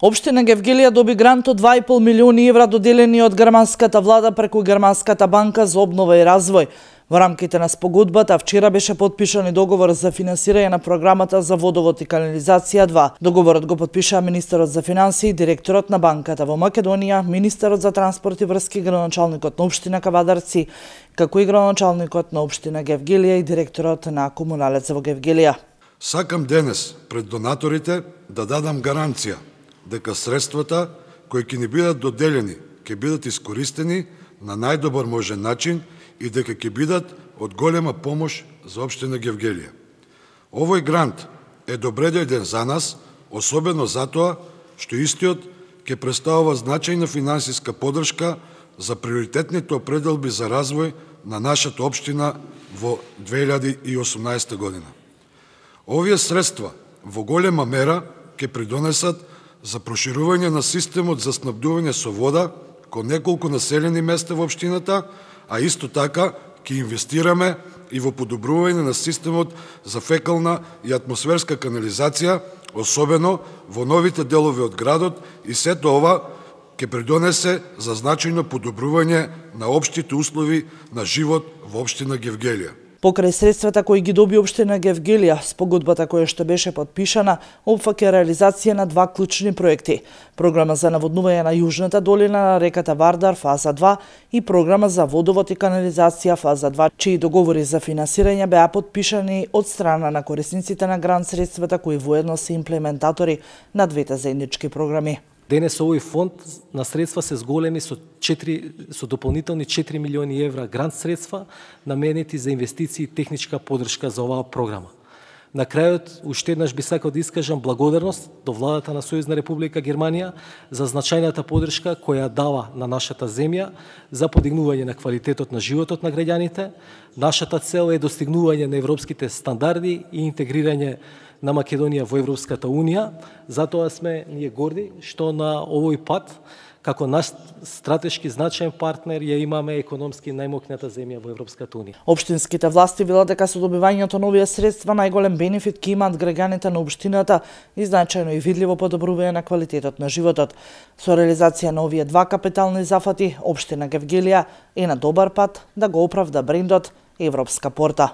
Општина Гевгелија доби грант од 2,5 милиони евра доделени од германската влада преку Германската банка за обнова и развој. Во рамките на спогодбата вчера беше подпишан и договор за финансирање на програмата за водовод и канализација 2. Договорот го подпишаа министерот за финансии, директорот на банката во Македонија, министерот за транспорт и врски, градоначалникот на општина Кавадарци, како и градоначалникот на општина Гевгелија и директорот на Комуналец во Гевгелија. Сакам денес пред донаторите да дадам гаранција дека средствата кои ќе ни бидат доделени ќе бидат искористени на најдобар можен начин и дека ќе бидат од голема помош за општина Гевгелија. Овој грант е добре дојден за нас, особено затоа што истиот ќе представува значајна финансиска поддршка за приоритетните определби за развој на нашата општина во 2018 година. Овие средства во голема мера ќе придонесат за проширување на системот за снабдување со вода кон неколку населени места во општината, а исто така ќе инвестираме и во подобрување на системот за фекална и атмосферска канализација, особено во новите делови од градот, и сето ова ќе придонесе за значајно подобрување на општите услови на живот во општина Гевгелија. Покрај средствата кои ги доби општина Гевгелија, спогодбата која што беше подпишана опфаќа реализација на два клучни проекти: програма за наводнување на јужната долина на реката Вардар фаза 2 и програма за водовод и канализација фаза 2, чии договори за финансирање беа подпишани од страна на корисниците на грант средствата кои воедно се имплементатори на двете заеднички програми. Денес овој фонд на средства се зголеми со дополнителни 4 милиони евра грант средства наменети за инвестиции и техничка поддршка за оваа програма. На крајот, уште еднаш би сакал да искажам благодарност до владата на Сојузна Република Германија за значајната поддршка која дава на нашата земја за подигнување на квалитетот на животот на граѓаните. Нашата цел е достигнување на европските стандарди и интегрирање на Македонија во Европската Унија. Затоа сме ние горди што на овој пат, како наш стратешки значаен партнер, ја имаме економски најмокната земја во Европската Унија. Општинските власти велат дека со добивањето на овие средства најголем бенефит ќе имаат граѓаните на општината и значајно и видливо подобрување на квалитетот на животот. Со реализација на овие два капитални зафати, општина Гевгелија е на добар пат да го оправда брендот Европска порта.